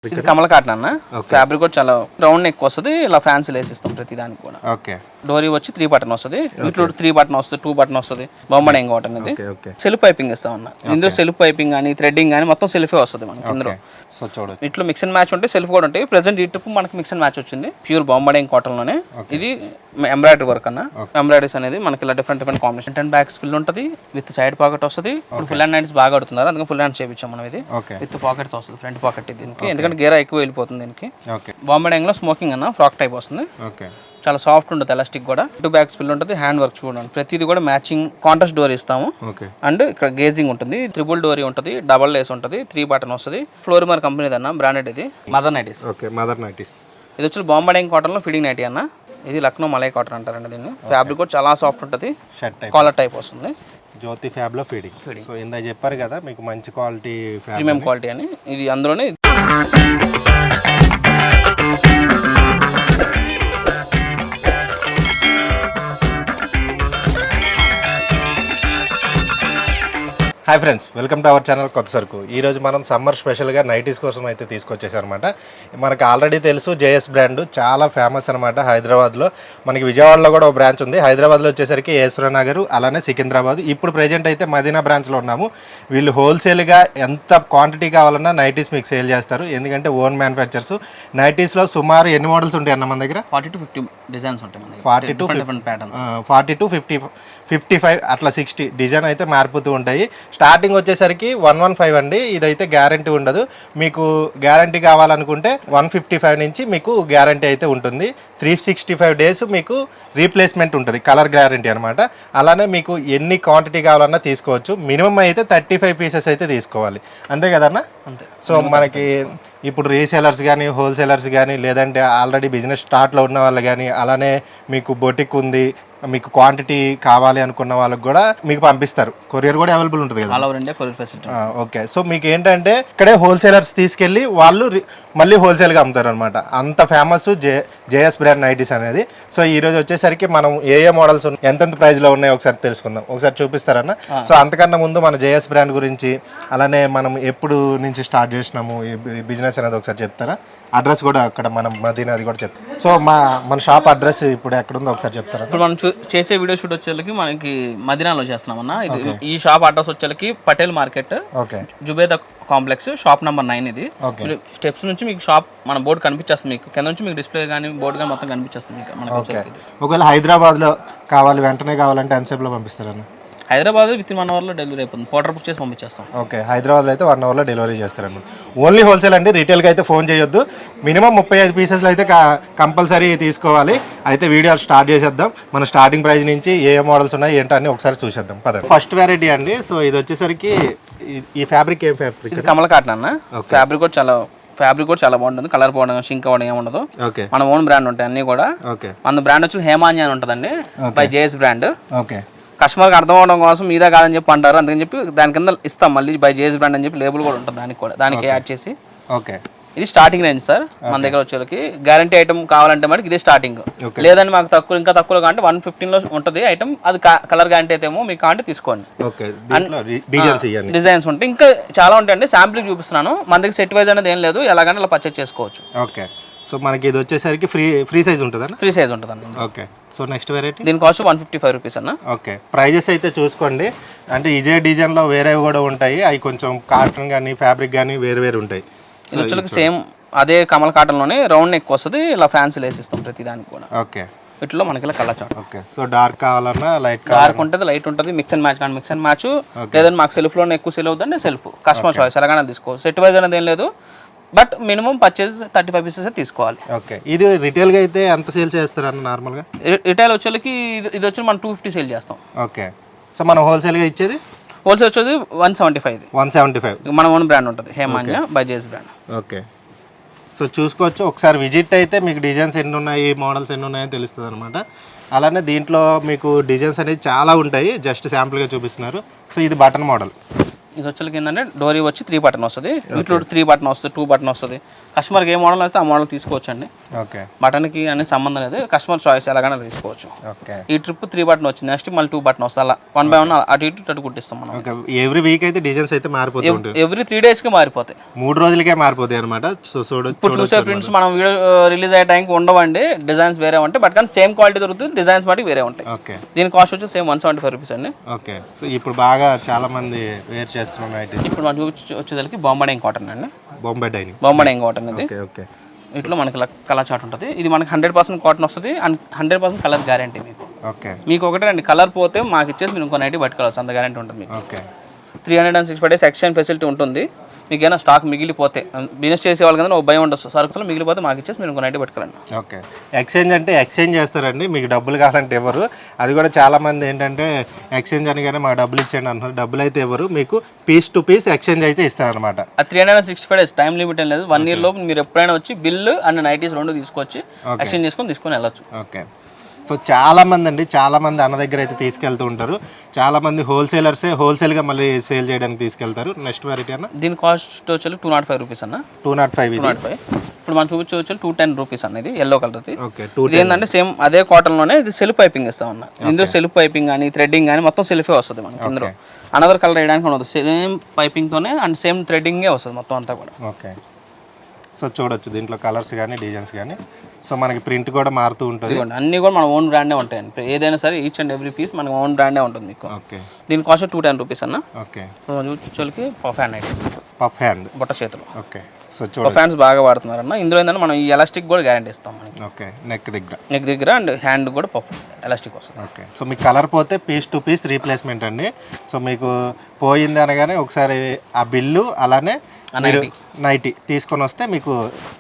ఇది కమల కాటన్ అన్న ఫ్యాబ్రిక్ కూడా చాలా రౌండ్ నెక్ వస్తుంది ఇలా ఫ్యాన్సీ లేస్ ఇస్తాం ప్రతి దానికి కూడా ఓకే డోరీ వచ్చి 3 బటన్ వస్తుంది వీటిలో 3 బటన్ వస్తుంది 2 బటన్ వస్తుంది బొమ్మడ కాటన్ ఇది సెల్ఫ్ పైపింగ్ ఇస్తాం అన్న ఇందులో సెల్ఫ్ పైపింగ్ కానీ థ్రెడ్డింగ్ కానీ మొత్తం సెల్ఫే వస్తుంది మనకి ఇందులో సో చూడండి ఇట్లా మిక్స్ అండ్ మ్యాచ్ ఉంటాయి సెల్ఫ్ కూడా ఉంటాయి ప్రెసెంట్ ఈ ట్రిప్ మనకి మిక్స్ అండ్ మ్యాచ్ వచ్చింది ప్యూర్ బొమ్మడ కాటన్ లోనే ఇది ఎంబ్రాయిడరీ వర్క్ అన్న ఎంబ్రాయిడరీస్ అనేది మనకి ఇలా డిఫరెంట్ కాంబినేషన్ 10 బ్యాక్ స్పిల్ ఉంటుంది విత్ సైడ్ పాకెట్ వస్తుంది ఇప్పుడు ఫుల్ హ్యాండ్ నైట్స్ బాగా ఆడుతున్నారు అందుకని ఫుల్ హ్యాండ్ చేయించాం మనం ఇది విత్ పాకెట్ తో వస్తుంది ఫ్రంట్ పాకెట్ దీనికి ఎందుకంటే గేరా ఎక్కువ వెళ్ళిపోతుంది దీనికి బొమ్మడ లో స్మోకింగ్ అన్న ఫ్రాక్ టైప్ వస్తుంది చాలా సాఫ్ట్ ఉంటుంది ఎలాస్టిక్ కూడా 2 బ్యాక్ స్పిల్ ఉంటుంది హ్యాండ్ వర్క్ చూడండి ప్రతిది కూడా మ్యాచింగ్ కాంట్రాస్ట్ డోర్ ఇస్తాము అండ్ ఇక్కడ గేజింగ్ ఉంటుంది ట్రిపుల్ డోరీ ఉంటుంది డబల్ లేస్ ఉంటుంది 3 బటన్ వస్తుంది ఫ్లోరిమర్ కంపెనీ అన్న బ్రాండెడ్ ఇది మదర్ నైటీస్ ఇది వచ్చి బాంబే కాటన్ లో ఫిడింగ్ నైటీ అన్న ఇది లక్నో మలై కాటన్ అంటారండి దీన్ని ఫ్యాబ్రిక్ కూడా చాలా సాఫ్ట్ ఉంటుంది కాలర్ టైప్ వస్తుంది జ్యోతి ఫ్యాబ్ లో ఫీడింగ్ సో ఇందా చెప్పారు కదా మీకు మంచి క్వాలిటీ ప్రీమియం క్వాలిటీ అని ఇది అందులోనే hi friends welcome to our channel కొత్త సరుకు ఈరోజు మనం సమ్మర్ స్పెషల్గా నైటీస్ కోసం అయితే తీసుకొచ్చేసాం అనమాట మనకు ఆల్రెడీ తెలుసు జేఎస్ బ్రాండ్ చాలా ఫేమస్ అనమాట హైదరాబాద్లో మనకి విజయవాడలో కూడా ఒక బ్రాంచ్ ఉంది హైదరాబాద్లో వచ్చేసరికి యశ్వర నగర్ అలానే సికింద్రాబాద్ ఇప్పుడు ప్రజెంట్ అయితే మదీనా బ్రాంచ్లో ఉన్నాము వీళ్ళు హోల్సేల్గా ఎంత క్వాంటిటీ కావాలన్నా నైటీస్ మీకు సేల్ చేస్తారు ఎందుకంటే ఓన్ మ్యానుఫ్యాక్చర్స్ నైటీస్లో సుమారు ఎన్ని మోడల్స్ ఉంటాయి అన్న మన దగ్గర 40 to 50 డిజైన్స్ ఉంటాయి 40 to 55 అట్లా 60 డిజైన్ అయితే మారిపోతూ ఉంటాయి స్టార్టింగ్ వచ్చేసరికి 115 అండి ఇదైతే గ్యారంటీ ఉండదు మీకు గ్యారంటీ కావాలనుకుంటే 155 నుంచి మీకు గ్యారంటీ అయితే ఉంటుంది 365 డేస్ మీకు రీప్లేస్మెంట్ ఉంటుంది కలర్ గ్యారంటీ అనమాట అలానే మీకు ఎన్ని క్వాంటిటీ కావాలన్నా తీసుకోవచ్చు మినిమం అయితే 35 పీసెస్ అయితే తీసుకోవాలి అంతే కదన్నా సో మనకి ఇప్పుడు రీసేలర్స్ కానీ హోల్సేలర్స్ కానీ లేదంటే ఆల్రెడీ బిజినెస్ స్టార్ట్లో ఉన్న వాళ్ళు కానీ అలానే మీకు బొటిక్ ఉంది మీకు క్వాంటిటీ కావాలి అనుకున్న వాళ్ళకి కూడా మీకు పంపిస్తారు కొరియర్ కూడా అవైలబుల్ ఉంటుంది కదా ఓకే సో మీకు ఏంటంటే ఇక్కడే హోల్సేలర్స్ తీసుకెళ్ళి వాళ్ళు మళ్ళీ హోల్సేల్గా అమ్ముతారు అనమాట అంత ఫేమస్ జేఎస్ బ్రాండ్ నైటీస్ అనేది సో ఈ రోజు వచ్చేసరికి మనం ఏ మోడల్స్ ఎంతెంత ప్రైస్లో ఉన్నాయో ఒకసారి తెలుసుకుందాం ఒకసారి చూపిస్తారన్న సో అంతకన్నా ముందు మన జేఎస్ బ్రాండ్ గురించి అలానే మనం ఎప్పుడు నుంచి స్టార్ట్ చేసినాము ఈ బిజినెస్ అనేది ఒకసారి చెప్తారా అడ్రస్ కూడా అక్కడ మనం మదీనా అది కూడా చెప్తాం సో మన షాప్ అడ్రస్ ఇప్పుడు ఎక్కడుందో ఒకసారి చెప్తారా ఇప్పుడు మనం చేసే వీడియో షూట్ వచ్చేళ్ళకి మనకి మదీనాలో చేస్తున్నాం అన్న ఇది ఈ షాప్ అడ్రస్ వచ్చేళ్ళకి Patel market Zubeda complex shop number 9 ఇది స్టెప్స్ నుంచి మీకు షాప్ మన బోర్డు కనిపించేస్తుంది మీకు కింద నుంచి మీకు డిస్ప్లే కానీ బోర్డు కానీ మొత్తం కనిపించేస్తుంది మీకు మనకి ఒకవేళ హైదరాబాద్లో కావాలి వెంటనే కావాలంటే ఎంతసేపులో పంపిస్తారన్న హైదరాబాద్ విత్ 1 అవర్లో డెలివరీ అయిపోతుంది పోర్టర్ బుక్ చేసి పంపించేస్తాం ఓకే హైదరాబాద్లో అయితే 1 అవర్లో డెలివరీ చేస్తారన్నమాట ఓన్లీ హోల్సేల్ అండి రీటైల్కి అయితే ఫోన్ చేయొద్దు మినిమం 35 పీసెస్లో అయితే కంపల్సరీ తీసుకోవాలి అయితే వీడియో స్టార్ట్ చేసేద్దాం మన స్టార్టింగ్ ప్రైస్ నుంచి ఏ మోడల్స్ ఉన్నాయి ఏంటని ఒకసారి చూసేద్దాం పదండి ఫస్ట్ వెరైటీ అండి సో ఇది వచ్చేసరికి ఈ ఫ్యాబ్రిక్ ఏ ఫ్యాబ్రిక్ కమల కాటన్ అన్న ఫ్యాబ్రిక్ కూడా చాలా బాగుంటుంది కలర్ పోవడం షింక్ అవ్వడం ఏముండదు మన ఓన్ బ్రాండ్ ఉంటాయి అన్ని కూడా మన బ్రాండ్ వచ్చి హేమాన్య అని ఉంటుందండి బై జేఎస్ బ్రాండ్ ఓకే కస్టమర్కి అర్థం అవడం కోసం మీదే కాదని చెప్పి అంటారు అందుకని చెప్పి దాని కింద ఇస్తాం మళ్ళీ బై జేఎస్ బ్రాండ్ అని చెప్పి లేబుల్ కూడా ఉంటుంది దానికి యాడ్ చేసి ఓకే ఇది స్టార్టింగ్ రేంజ్ సార్ మన దగ్గర వచ్చేకి గ్యారంటీ ఐటమ్ కావాలంటే మనకి ఇదే స్టార్టింగ్ లేదని మాకు ఇంకా తక్కువ అంటే 115లో ఉంటుంది ఐటమ్ అది కలర్ గ్యారంటీ అయితే ఏమో మీకు అంటే తీసుకోండి డిజైన్స్ ఉంటాయి ఇంకా చాలా ఉంటాయండి శాంపుల్ చూపిస్తున్నాను మన దగ్గర సెట్ వైజ్ అనేది ఏం లేదు ఎలాగైనా అలా పర్చేస్ చేసుకోవచ్చు ఓకే సో మనకి ఇది వచ్చేసరికి ఫ్రీ సైజ్ ఉంటుందా ఫ్రీ సైజ్ ఉంటుందండి ఓకే సో నెక్స్ట్ వెరైటీ దీని కాస్ట్ 155 రూపీస్ అన్న ఓకే ప్రైజెస్ అయితే చూసుకోండి అంటే ఇదే డిజైన్లో వేరే కూడా ఉంటాయి అవి కొంచెం కాటన్ కానీ ఫ్యాబ్రిక్ కానీ వేరు ఉంటాయి ఇది సేమ్ అదే కమల్ కాటన్లోనే రౌండ్ నెక్ వస్తుంది ఇలా ఫ్యాన్సీ లేస్ ఇస్తాం ప్రతి దానికి కూడా ఓకే వీటిలో మనకి ఇలా colour chart okay so dark కావాలన్నా డార్క్ ఉంటుంది లైట్ ఉంటుంది మిక్స్ అండ్ మ్యాచ్ కానీ మిక్స్ అండ్ మ్యాచ్ లేదంటే మాకు సెల్ఫ్లోనే ఎక్కువ సేల్ అవుతుంది సెల్ఫ్ కస్టమర్ చాయిస్ ఎలాగైనా తీసుకో సెట్ వైజ్ అనేది ఏం లేదు బట్ మినిమం పర్చేజ్ 35 పీసెస్ తీసుకోవాలి ఓకే ఇది రిటైల్గా అయితే ఎంత సేల్ చేస్తారన్న నార్మల్గా రిటైల్ వచ్చేకి ఇది వచ్చి మనం 250 సేల్ చేస్తాం ఓకే సో మనం హోల్సేల్గా ఇచ్చేది హోల్సేల్ వచ్చేది 175 మన ఓన్ బ్రాండ్ ఉంటుంది Hemanya by JS brand okay so చూసుకోవచ్చు ఒకసారి విజిట్ అయితే మీకు డిజైన్స్ ఎన్ని ఉన్నాయి మోడల్స్ ఎన్ని ఉన్నాయో తెలుస్తుంది అనమాట అలానే దీంట్లో మీకు డిజైన్స్ అనేది చాలా ఉంటాయి జస్ట్ శాంపుల్గా చూపిస్తున్నారు సో ఇది బటన్ మోడల్ ఇది వచ్చేకి ఏంటంటే డోరీ వచ్చి 3 బటన్ వస్తుంది, వీటిలో 3 బటన్ వస్తుంది, 2 బటన్ వస్తుంది. కస్టమర్కి ఏ మోడల్ వస్తే ఆ మోడల్ తీసుకోవచ్చు అండి. ఓకే, బటన్కి అనే సంబంధం లేదు, కస్టమర్ చాయిస్ ఎలాగైనా తీసుకోవచ్చు. ఓకే. ఈ ట్రిప్ 3 బటన్ వచ్చింది, నెక్స్ట్ మళ్ళీ 2 బటన్ వస్తుంది, అలా 1 by 1 అటు ఇటు కుట్టిస్తాం మనం. ఓకే, ఎవ్రీ వీక్ అయితే డిజైన్స్ అయితే మారిపోతూ ఉంటాయి, ఎవ్రీ 3 డేస్కి మారిపోతాయి, 3 రోజులకే మారిపోతాయి అనమాట. సో ఇప్పుడు చూసే ప్రింట్స్ మనం వీడియో రిలీజ్ అయ్యే టైంకి ఉండవండి, డిజైన్స్ వేరే ఉంటాయి, బట్ కానీ సేమ్ క్వాలిటీ దొరుకుతుంది, డిజైన్స్ మటుకు వేరే ఉంటాయి. ఓకే, దీని కాస్ట్ వచ్చి సేమ్ 175 రూపీస్ అండి. ఓకే. సో ఇప్పుడు బాగా చాలా మంది వేర్ చేస్తున్న ఐటమ్స్ ఇప్పుడు మనకి వచ్చేసరికి బాంబే కాటన్ అండి, బొంబాయి డైనింగ్, బాంబే కాటన్ ఇది. Okay, okay. ఇట్లా మనకి కలర్ చార్ట్ ఉంటుంది, ఇది మనకి 100% కాటన్ వస్తుంది అండ్ 100% కలర్ గ్యారంటీ మీకు. ఓకే, మీకు ఒకటే అండి, కలర్ పోతే మాకు ఇచ్చేసి మీరు ఇంకో నైటీ పట్టుకోవచ్చు, అంత గ్యారంటీ ఉంటుంది మీకు. ఓకే. 365 డేస్ ఎక్స్చేంజ్ ఫెసిలిటీ ఉంటుంది. మీకు ఏమైనా స్టాక్ మిగిలిపోతే, బిజినెస్ చేసే వాళ్ళకి ఒక భయం ఉండదు, సరుకులు మిగిలిపోతే మాకు ఇచ్చేసి మీరు ఇంకో నైటీ పట్టుకోరండి. ఓకే, ఎక్స్చేంజ్ అంటే ఎక్స్చేంజ్ చేస్తారండి, మీకు డబ్బులు కావాలంటే ఎవరు, అది కూడా చాలా మంది ఏంటంటే ఎక్స్చేంజ్ అనగానే మాకు డబ్బులు ఇచ్చేయండి అంటున్నారు, డబ్బులు అయితే ఎవరు, మీకు పీస్ టు పీస్ ఎక్స్చేంజ్ అయితే ఇస్తారనమాట. 365 డేస్ టైం లిమిట్ ఏం లేదు, 1 year లోపు మీరు ఎప్పుడైనా వచ్చి బిల్లు అండ్ నైటీస్ 2 తీసుకొచ్చి ఎక్స్చేంజ్ తీసుకొని వెళ్ళచ్చు. ఓకే. సో చాలామంది అన్న దగ్గర అయితే తీసుకెళ్తూ ఉంటారు, చాలామంది హోల్సేలర్సే హోల్సేల్గా మళ్ళీ సేల్ చేయడానికి తీసుకెళ్తారు. నెక్స్ట్ వెరైటీ అన్న, దీని కాస్ట్ వచ్చి 205 రూపీస్ అన్న. 205. ఇప్పుడు మనం చూపించవచ్చు 210 రూపీస్ అన్న, ఇది ఎల్లో కలర్ది. ఓకే, ఇది ఏంటంటే సేమ్ అదే కాటన్లోనే ఇది సెల్ఫ్ పైపింగ్ ఇస్తాం అన్న. ఇందులో సెల్ఫ్ పైపింగ్ కానీ థ్రెడ్డింగ్ కానీ మొత్తం సెల్ఫే వస్తుంది మనకి, ఇందులో అనదర్ కలర్ వేయడానికి ఉండదు, సేమ్ పైపింగ్తోనే అండ్ సేమ్ థ్రెడ్డింగే వస్తుంది మొత్తం అంతా కూడా. ఓకే. సో చూడొచ్చు దీంట్లో కలర్స్ కానీ డిజైన్స్ కానీ, సో మనకి ప్రింట్ కూడా మారుతూ ఉంటుంది, అన్నీ కూడా మన ఓన్ బ్రాండే ఉంటాయండి, ఏదైనా సరే ఈచ్ అండ్ ఎవ్రీ పీస్ మన ఓన్ బ్రాండే ఉంటుంది మీకు. ఓకే, దీని కాస్ట్ 210 రూపీస్ అన్న. ఓకే. చూచులకి puff hand items, puff hand బుట్ట చేతులు. ఓకే. సో పఫ్ హ్యాండ్స్ బాగా వాడుతున్నారు అన్న. ఇందులో ఏంటంటే మనం ఈ ఎలాస్టిక్ కూడా గ్యారంటీ ఇస్తాం మనకి. ఓకే, నెక్ దగ్గర అండ్ హ్యాండ్ కూడా పఫ్ ఎలాస్టిక్ వస్తుంది. ఓకే. సో మీకు కలర్ పోతే పీస్ టు పీస్ రీప్లేస్మెంట్ అండి. సో మీకు పోయింది అనగానే ఒకసారి ఆ బిల్లు అలానే నైటీ తీసుకొని వస్తే మీకు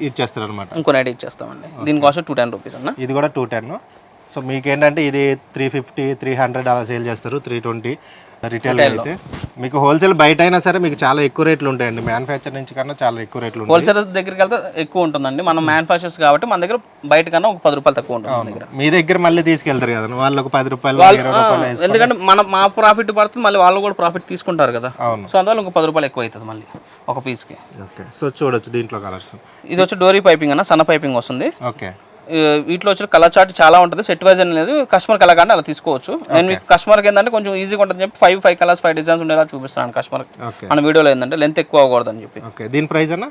ఇచ్చేస్తారు అనమాట, ఇంకో నైటీ ఇచ్చేస్తామండి. దీని కాస్ట్ 210 రూపీస్ అన్న. ఇది కూడా 210. సో మీకు ఏంటంటే ఇది 350, 300 అలా సేల్ చేస్తారు, 320 రిటైల్ అయితే. మీకు హోల్సేల్ బయట అయినా సరే మీకు చాలా ఎక్కువ రేట్లు ఉంటాయండి, మ్యానుఫ్యాక్చర్ నుంచి కన్నా చాలా ఎక్కువ రేట్లు ఉంటాయి. హోల్సేల్ దగ్గరికి వెళ్తే ఎక్కువ ఉంటుందండి, మనం మ్యానుఫ్యాక్చర్స్ కాబట్టి మన దగ్గర బయట కన్నా ఒక 10 రూపాయలు తక్కువ ఉంటుంది మన దగ్గర. మీ దగ్గర మళ్ళీ తీసుకెళ్తారు కదా వాళ్ళు ఒక 10 రూపాయలు, 20 రూపాయలు, ఎందుకంటే మా ప్రాఫిట్ పడుతుంది, మళ్ళీ వాళ్ళు కూడా ప్రాఫిట్ తీసుకుంటారు కదా. అవును. సో అందువల్ల ఇంకో 10 రూపాయలు ఎక్కువ అవుతుంది మళ్ళీ ఒక పీస్కి. ఓకే. సో చూడొచ్చు దీంట్లో కలర్స్. ఇది వచ్చి డోరీ పైపింగ్ అన్న, సన్న పైపింగ్ వస్తుంది. ఓకే. వీటిలో వచ్చి కలర్ చార్ట్ చాలా ఉంటుంది, సెట్ వైజ్ అని లేదు, కస్టమర్కి ఎలా కానీ అలా తీసుకోవచ్చు. నేను మీకు కస్టమర్కి ఏంటంటే కొంచెం ఈజీగా ఉంటుంది చెప్పి 5 కలర్స్ 5 డిజైన్స్ ఉండేలా చూపిస్తాను కస్టమర్కి. మన వీడియోలో ఏంటంటే లెంత్ ఎక్కువ అవ్వకూడదని చెప్పి. ఓకే. దీని ప్రైస్ అన్న?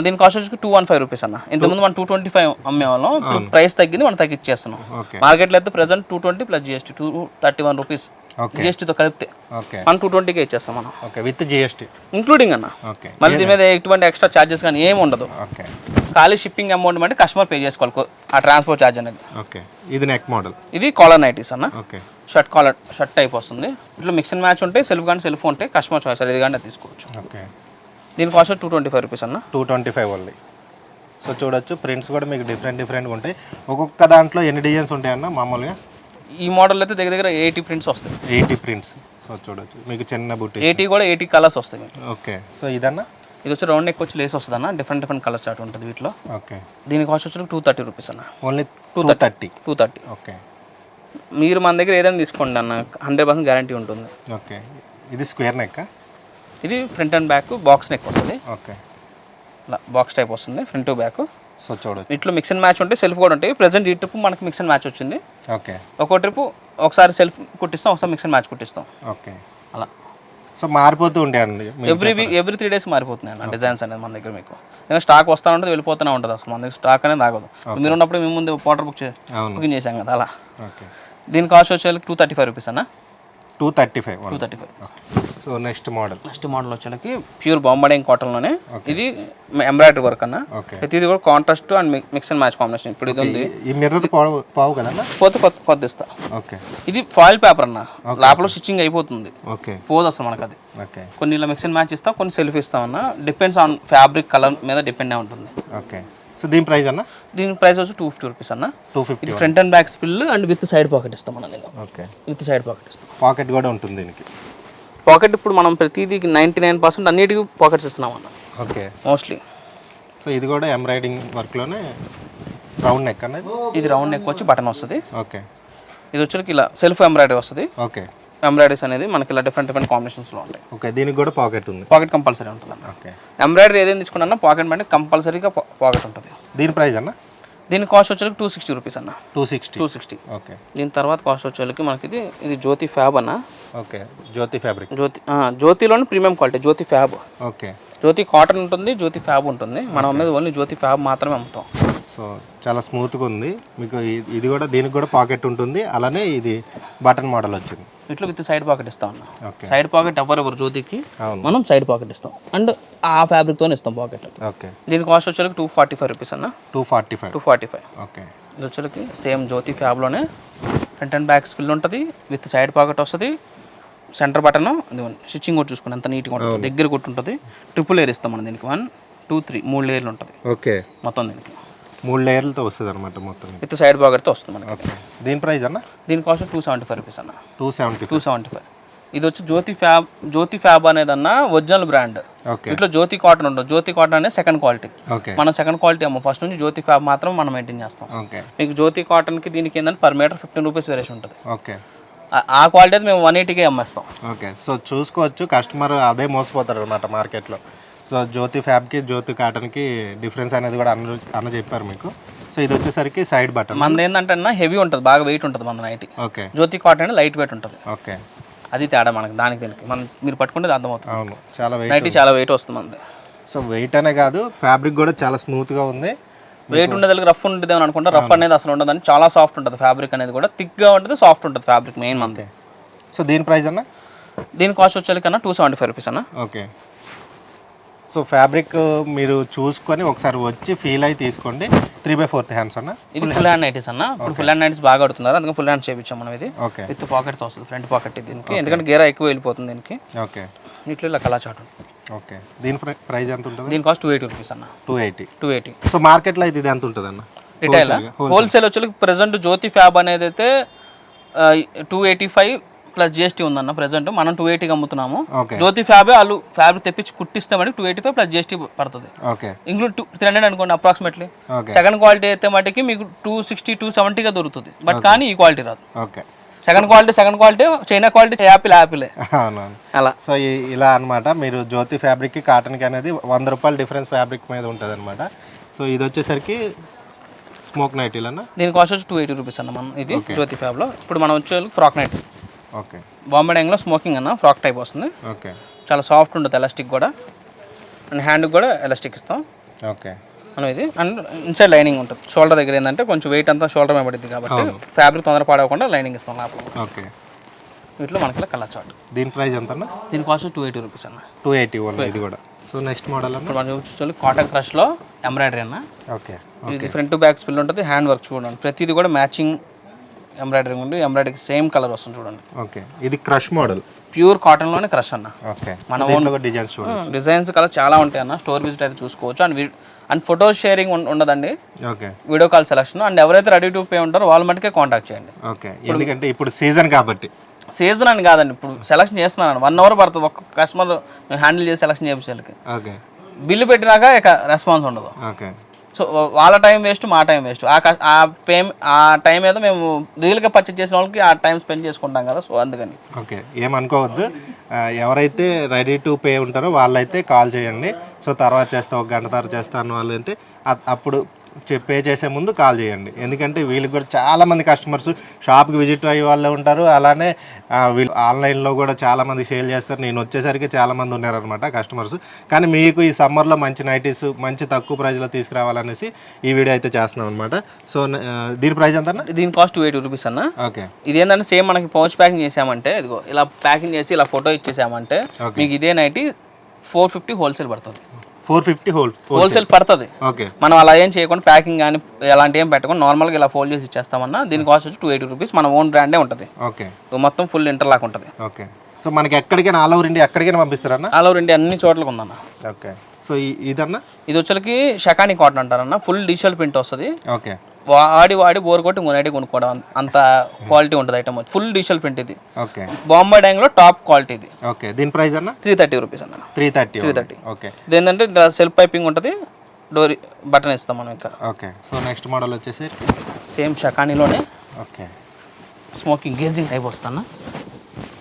దీని కాస్ట్ వచ్చి 215 రూపీస్ అన్న. ఇంతకుముందు మనం 225 అమ్మేవాళ్ళం, ఇప్పుడు ప్రైస్ తగ్గింది, మనం తగ్గించేస్తున్నాం. మార్కెట్లో అయితే ప్రెసెంట్ 220 ప్లస్ జిఎస్టీ 231 రూపీస్ జిఎస్టీతో కలిపితే మనం 220కే ఇచ్చేస్తాం మనం. ఓకే, విత్ జిఎస్టీ ఇంక్లూడింగ్ అన్న. ఓకే. మళ్ళీ దీని మీద ఎటువంటి ఎక్స్ట్రా ఛార్జెస్ కానీ ఏమి ఉండదు. ఓకే. ఖాళీ షిప్పింగ్ అమౌంట్ అంటే కస్టమర్ పే చేసుకోవాలి ఆ ట్రాన్స్పోర్ట్ ఛార్జ్ అనేది. ఓకే. ఇది నెక్ మోడల్, ఇది కాలర్ నైటీస్ అన్న. ఓకే. షర్ట్ టైప్ వస్తుంది, ఇట్లా మిక్స్ అండ్ మ్యాచ్ ఉంటాయి, సెల్ఫ్ కానీ సెల్ఫ్ ఉంటాయి, కస్టమర్ చాయిస్ ఇది కానీ తీసుకోవచ్చు. ఓకే. దీని కాస్ట్ 225 రూపీస్ అన్న. 225 ఓన్లీ. సో చూడొచ్చు ప్రింట్స్ కూడా మీకు డిఫరెంట్గా ఉంటాయి. ఒక్కొక్క దాంట్లో ఎన్ని డిజైన్స్ ఉంటాయన్న మామూలుగా? ఈ మోడల్ అయితే దగ్గర 80 ప్రింట్స్ వస్తాయి. 80 ప్రింట్స్. సో చూడొచ్చు మీకు చిన్న బుట్టి 80 కూడా 80 కలర్స్ వస్తాయి. ఓకే. సో ఇదన్నా? ఇది వచ్చి రౌండ్ నెక్ వచ్చి లేస్ వస్తుంది అన్న, డిఫరెంట్ కలర్ చార్ట్ ఉంటుంది వీటిలో. ఓకే. దీని కాస్ట్ వచ్చి 230 రూపీస్ అన్న. ఓన్లీ 230. ఓకే. మీరు మన దగ్గర ఏదైనా తీసుకోండి అన్న, 100% గ్యారంటీ ఉంటుంది. ఓకే. ఇది స్క్వేర్ నెక్, ఇది front and back box neck వస్తుంది. ఓకే. ఇలా బాక్స్ టైప్ వస్తుంది ఫ్రంట్ టు బ్యాక్. సో చూడొచ్చు ఇట్లా మిక్స్ అండ్ మ్యాచ్ ఉంటాయి, సెల్ఫ్ కూడా ఉంటాయి. ప్రెసెంట్ ఈ ట్రిప్ మనకి మిక్స్ అండ్ మ్యాచ్ వచ్చింది. ఓకే. ఒక్కో ట్రిప్ ఒకసారి సెల్ఫ్ కుట్టిస్తాం, ఒకసారి మిక్స్ అండ్ మ్యాచ్ కుట్టిస్తాం. ఓకే. అలా సో మారిపోతూ ఉంటాయండి ఎవ్రీ 3 డేస్ మారిపోతున్నాయి అన్న డిజైన్స్ అనేది మన దగ్గర. మీకు స్టాక్ వస్తూ ఉంటుంది, వెళ్ళిపోతూనే ఉంటుంది, అసలు మన దగ్గర స్టాక్ అనేది ఆగదు. మీరు ఉన్నప్పుడు మేము ముందు ఆర్డర్ బుకింగ్ చేసాం కదా అలా. ఓకే. దీని కాస్ట్ వచ్చేసి 235 రూపీస్ అన్న. 235. సో నెక్స్ట్ మోడల్ వచ్చేకి ప్యూర్ బాంబే కాటన్లోనే, ఇది ఎంబ్రాయిడరీ వర్క్ అన్న. ఇది కూడా contrast and mix and match combination. ఇప్పుడు ఇది ఉంది, ఈ మిర్రర్ పావు కదా, పోతే కొత్త ఇస్తా. ఓకే. ఇది ఫాయిల్ పేపర్ అన్న, లోపల స్టిచ్చింగ్ అయిపోతుంది, ఓకే, పోదు అసలు మనకు అది. ఓకే. కొన్ని ఇలా మిక్స్ అండ్ మ్యాచ్ ఇస్తాం, కొన్ని సెల్ఫ్ ఇస్తాం అన్న, డిపెండ్స్ ఆన్ ఫ్యాబ్రిక్ కలర్ మీద డిపెండ్ అయి ఉంటుంది. ఓకే. సో దీని ప్రైస్ అన్న? దీని ప్రైస్ వచ్చి 250 రూపీస్ అన్న. 250. ఇది front and back spill and with side pocket ఇస్తాం అన్న. నేను ఓకే, విత్ సైడ్ పాకెట్ ఇస్తాం. పాకెట్ కూడా ఉంటుంది దీనికి. పాకెట్ ఇప్పుడు మనం ప్రతిదీ 99% అన్నిటికీ పాకెట్స్ ఇస్తున్నాం అన్న. Okay, mostly. సో ఇది కూడా ఎంబ్రాయిడింగ్ వర్క్లోనే రౌండ్ నెక్ అన్నది. ఇది రౌండ్ నెక్ వచ్చి బటన్ వస్తుంది. ఓకే. ఇది వచ్చరికి ఇలా సెల్ఫ్ ఎంబ్రాయిడరీ వస్తుంది. ఓకే. ఎంబ్రాయిడరీస్ అనేది మనకి ఇలా డిఫరెంట్ కాంబినేషన్స్లో ఉంటాయి. ఓకే, దీనికి కూడా పాకెట్ ఉంది. పాకెట్ కంపల్సరీ ఉంటుంది అన్న. ఓకే, ఎంబ్రాయిడరీ ఏదైనా తీసుకున్నా పాకెట్ అంటే కంపల్సరీగా పాకెట్ ఉంటుంది. దీని ప్రైస్ అన్న? దీని కాస్ట్ వచ్చేకి 260 రూపీస్ అన్న. 260. ఓకే, దీని తర్వాత కాస్ట్ వచ్చేకి మనకి ఇది జ్యోతి ఫ్యాబ్ అన్న. ఓకే, జ్యోతి ఫ్యాబ్రిక్. జ్యోతిలోని ప్రీమియం క్వాలిటీ జ్యోతి ఫ్యాబ్. ఓకే, జ్యోతి కాటన్ ఉంటుంది, జ్యోతి ఫ్యాబ్ ఉంటుంది. మనం మీద ఓన్లీ జ్యోతి ఫ్యాబ్ మాత్రమే అమ్ముతాం. సో చాలా స్మూత్గా ఉంది మీకు. ఇది కూడా దీనికి కూడా పాకెట్ ఉంటుంది. అలానే ఇది బటన్ మోడల్ వచ్చింది. ఇట్లా విత్ సైడ్ పాకెట్ ఇస్తాం అన్న. ఓకే, సైడ్ పాకెట్ ఎవరెవరు జ్యోతికి మనం సైడ్ పాకెట్ ఇస్తాం అండ్ ఆ ఫ్యాబ్రిక్తో ఇస్తాం పాకెట్. ఓకే, దీని కాస్ట్ వచ్చేకి 245 రూపీస్ అన్న. 245. ఓకే, ఇది వచ్చేకి సేమ్ జ్యోతి ఫ్యాబ్లోనే ఫ్రంట్ అండ్ బ్యాక్ స్పిల్ ఉంటుంది, విత్ సైడ్ పాకెట్ వస్తుంది, సెంటర్ బటన్ స్టిచ్చింగ్ కూడా చూసుకుని ఎంత నీట్గా ఉంటుంది, దగ్గర కొట్టు ఉంటుంది. ట్రిపుల్ లేయర్ ఇస్తాం మనం దీనికి. 1 2 3 3 లేయర్లు ఉంటుంది. ఓకే, మొత్తం దీనికి 3 లేయర్లతో వస్తుంది అనమాట మొత్తం విత్ సైడ్ పాకెట్తో వస్తుంది మనకి. ఓకే, దీని ప్రైస్ అన్న? దీని కాస్ట్ 275 రూపీస్ అన్న. 275. ఇది వచ్చి జ్యోతి ఫ్యాబ్ అనేది అన్న ఒరిజినల్ బ్రాండ్. ఓకే, ఇట్లా జ్యోతి కాటన్ ఉంటుంది. జ్యోతి కాటన్ అనేది సెకండ్ క్వాలిటీ. ఓకే, మనం సెకండ్ క్వాలిటీ అమ్మ. ఫస్ట్ నుంచి జ్యోతి ఫ్యాబ్ మాత్రం మనం మెయింటైన్ చేస్తాం. ఓకే, మీకు జ్యోతి కాటన్కి దీనికి ఏంటంటే పర్ మీటర్ 15 రూపీస్ వేరియేషన్ ఉంటుంది. ఓకే, ఆ క్వాలిటీ అయితే మేము 180కే అమ్మేస్తాం. ఓకే. సో చూసుకోవచ్చు, కస్టమర్ అదే మోసపోతారు అనమాట మార్కెట్లో. సో జ్యోతి ఫ్యాబ్కి జ్యోతి కాటన్కి డిఫరెన్స్ అనేది కూడా అన్న చెప్పారు మీకు. సో ఇది వచ్చేసరికి సైడ్ బటన్. మనది ఏంటంటే అన్న హెవీ ఉంటుంది, బాగా వెయిట్ ఉంటుంది మన నైట్. ఓకే, జ్యోతి కాటన్ అంటే లైట్ వెయిట్ ఉంటుంది. ఓకే, అది తేడా మనకి దీనికి మనం మీరు పట్టుకుంటే అర్థమవుతుంది. అవును, చాలా వెయిట్. నైట్ చాలా వెయిట్ వస్తుంది మనది. సో వెయిట్ అనే కాదు, ఫ్యాబ్రిక్ కూడా చాలా స్మూత్గా ఉంది. వెయిట్ ఉండేది రఫ్ ఉంటుంది అని అనుకుంటా. రఫ్ అనేది అసలు ఉండదని, చాలా సాఫ్ట్ ఉంటుంది. ఫ్యాబ్రిక్ అనేది కూడా థిక్గా ఉంటుంది, సాఫ్ట్ ఉంటుంది ఫ్యాబ్రిక్ మెయిన్ మనది. సో దీని ప్రైస్ అన్న? దీని కాస్ట్ వచ్చేకన్నా 275 రూపీస్ అన్న. ఓకే. సో ఫ్యాబ్రిక్ మీరు చూసుకొని ఒకసారి వచ్చి ఫీల్ అయి తీసుకోండి. 3/4 హ్యాండ్స్ అన్న. ఇది ఫుల్ హ్యాండ్ నైటీస్ అన్న. ఇప్పుడు ఫుల్ హ్యాండ్ నైటీస్ బాగా అడుగుతున్నారు, అందుకే ఫుల్ హ్యాండ్ చేయించాం మనం. ఇది ఓకే, విత్ పాకెట్తో వస్తుంది, ఫ్రంట్ పాకెట్ దీనికి. ఎందుకంటే గేరా ఎక్కువ వెళ్ళిపోతుంది దీనికి. ఓకే, ఇట్లా ఇలా కలా చాటు. ఓకే, దీని ప్రైస్ ఎంత ఉంటుంది? దీని కాస్ట్ 280 రూపీస్ అన్న. 280. సో మార్కెట్లో అయితే ఇది ఎంత ఉంటుంది అన్న? రిటైల్ హోల్సేల్ వచ్చి ప్రెసెంట్ జ్యోతి ఫ్యాబ్ అనేది అయితే 285 ప్లస్ GST ఉందన్న. ప్రెసెంట్ మనం 280కి అమ్ముతున్నాము. జ్యోతి ఫ్యాబే వాళ్ళు ఫ్యాబ్రిక్ తెప్పించి కుట్టిస్తే 285 ప్లస్ GST పడుతుంది. ఇంక్లూడ్ 300 అనుకోండి అప్రాక్సిమేట్లీ. సెకండ్ క్వాలిటీ అయితే మటుకి మీకు 260 270గా దొరుకుతుంది. బట్ కానీ ఈ క్వాలిటీ రాదు. సెకండ్ క్వాలిటీ చైనా క్వాలిటీ యాపిలే అలా. సో ఇలా అనమాట. మీరు జ్యోతి ఫ్యాబ్రిక్కి కాటన్కి అనేది 100 రూపాయలు డిఫరెన్స్ ఫ్యాబ్రిక్ మీద ఉంటుంది అనమాట. సో ఇది వచ్చేసరికి స్మోక్ నైటీలు అన్న. దీని కాస్ట్ వచ్చి 280 రూపీస్ అన్న. మనం ఇది జ్యోతి ఫ్యాబ్లో. ఇప్పుడు మనం వచ్చే ఫ్రాక్ నైటీ. ఓకే, బాంబే డైంగ్లో స్మోకింగ్ అన్న. ఫ్రాక్ టైప్ వస్తుంది. ఓకే, చాలా సాఫ్ట్ ఉంటుంది, ఎలాస్టిక్ కూడా. అండ్ హ్యాండ్కి కూడా ఎలాస్టిక్ ఇస్తాం. ఓకే, మనం ఇది అండ్ ఇన్సైడ్ లైనింగ్ ఉంటుంది. షోల్డర్ దగ్గర ఏంటంటే కొంచెం వెయిట్ అంతా షోల్డర్ మీద పడుతుంది కాబట్టి ఫ్యాబ్రిక్ తొందర పాడవకుండా లైనింగ్ ఇస్తాం లోపల. ఓకే, వీటిలో మనకి కలర్ చార్ట్. దీని ప్రైస్ ఎంత అన్న? దీని కాస్ట్ 280 రూపీస్ అన్న. 280 ఇది కూడా. సో నెక్స్ట్ మోడల్ అన్న. ఇప్పుడు మనం చూసి కాటన్ క్రష్లో ఎంబ్రాయిడరీ అన్న. ఓకే, ఇది ఫ్రంట్ టు బ్యాక్ స్పిల్ ఉంటుంది. హ్యాండ్ వర్క్ చూడండి, ప్రతిది కూడా మ్యాచింగ్ ఎంబ్రాయిడరీ ఉంది. ఎంబ్రాయిడరీకి సేమ్ కలర్ వస్తుంది చూడండి. ఓకే, ఇది క్రష్ మోడల్. ప్యూర్ కాటన్లోనే క్రష్ అన్న. ఓకే, మన డిజైన్స్ చూడండి. డిజైన్స్ కలర్ చాలా ఉంటాయి అన్న. స్టోర్ విజిట్ అయితే చూసుకోవచ్చు. అండ్ ఫోటో షేరింగ్ ఉండదండి. Okay, video call selection. And ఎవరైతే రెడీ టు పే ఉంటారో వాళ్ళ మటుకే కాంటాక్ట్ చేయండి. ఓకే, ఎందుకంటే ఇప్పుడు సీజన్ కాబట్టి. సీజన్ అని కాదండి, ఇప్పుడు సెలక్షన్ చేస్తున్నాను. 1 అవర్ పడుతుంది ఒక్క కస్టమర్ హ్యాండిల్ చేసి సెలక్షన్ చేయించాలి. ఓకే, బిల్లు పెట్టినాక ఇక రెస్పాన్స్ ఉండదు. ఓకే, సో వాళ్ళ టైం వేస్ట్, మా టైం వేస్ట్. ఆ టైం ఏదో మేము రియల్గా పర్చేజ్ చేసిన వాళ్ళకి ఆ టైం స్పెండ్ చేసుకుంటాం కదా. సో అందుకని ఓకే, ఏమనుకోవద్దు. ఎవరైతే రెడీ టు పే ఉంటారో వాళ్ళైతే కాల్ చేయండి. సో తర్వాత చేస్తా, 1 గంట తర్వాత చేస్తాను వాళ్ళు అంటే అప్పుడు పే చేసే ముందు కాల్ చేయండి. ఎందుకంటే వీళ్ళకి కూడా చాలామంది కస్టమర్స్ షాప్కి విజిట్ అయ్యే వాళ్ళే ఉంటారు. అలానే వీళ్ళు ఆన్లైన్లో కూడా చాలామంది సేల్ చేస్తారు. నేను వచ్చేసరికి చాలామంది ఉన్నారనమాట కస్టమర్స్. కానీ మీకు ఈ సమ్మర్లో మంచి నైటీస్ మంచి తక్కువ ప్రైస్లో తీసుకురావాలనేసి ఈ వీడియో అయితే చేస్తున్నాం అనమాట. సో దీని ప్రైస్ ఎంత అన్న? దీని కాస్ట్ 280 రూపీస్ అన్న. ఓకే, ఇది ఏంటంటే సేమ్ మనకి పౌచ్ ప్యాకింగ్ చేసామంటే, ఇదిగో ఇలా ప్యాకింగ్ చేసి ఇలా ఫోటో ఇచ్చేసామంటే మీకు ఇదే నైటీ 450 హోల్సేల్ పడుతుంది. 450 హోల్సేల్ పడుతుంది. ఓకే, మనం అలా ఏం చేయకుండా ప్యాకింగ్ కానీ అలాంటి ఏం పెట్టకుండా నార్మల్గా ఇలా ఫోల్డ్ చేసి ఇచ్చేస్తామన్నా. దీని కాస్ట్ వచ్చి 280 రూపీస్. మన ఓన్ బ్రాండే ఉంటుంది. ఓకే, మొత్తం ఫుల్ ఇంటర్లాక్ ఉంటుంది. ఓకే. సో మనకి ఎక్కడికైనా ఆల్ ఓవర్ ఇండియా ఎక్కడికైనా పంపిస్తారన్న? ఆల్ ఓవర్ ఇండియా అన్ని చోట్లకి ఉందన్న. ఓకే, సో ఇదన్నా ఇది వచ్చరికి షకానీ కాటన్ అంటారన్న. ఫుల్ డిజిటల్ ప్రింట్ వస్తుంది. ఓకే, వాడి బోర్ కొట్టి నైటీ కొనుక్కోవడం అంత క్వాలిటీ ఉంటుంది ఐటమ్. ఫుల్ డిజిటల్ ప్రింట్ ఇది. ఓకే, బాంబే డైంగ్లో టాప్ క్వాలిటీ ఇది. ఓకే, దీని ప్రైస్ అన్న? 330 రూపీస్ అన్న. 330. ఓకే, ఇది ఏంటంటే సెల్ఫ్ పైపింగ్ ఉంటుంది. డోర్ బటన్ ఇస్తాం మనం ఇక్కడ. ఓకే, సో నెక్స్ట్ మోడల్ వచ్చేసి సేమ్ షకానీలోనే ఓకే స్మోకింగ్ గేజింగ్ టైప్ వస్తుందన్న.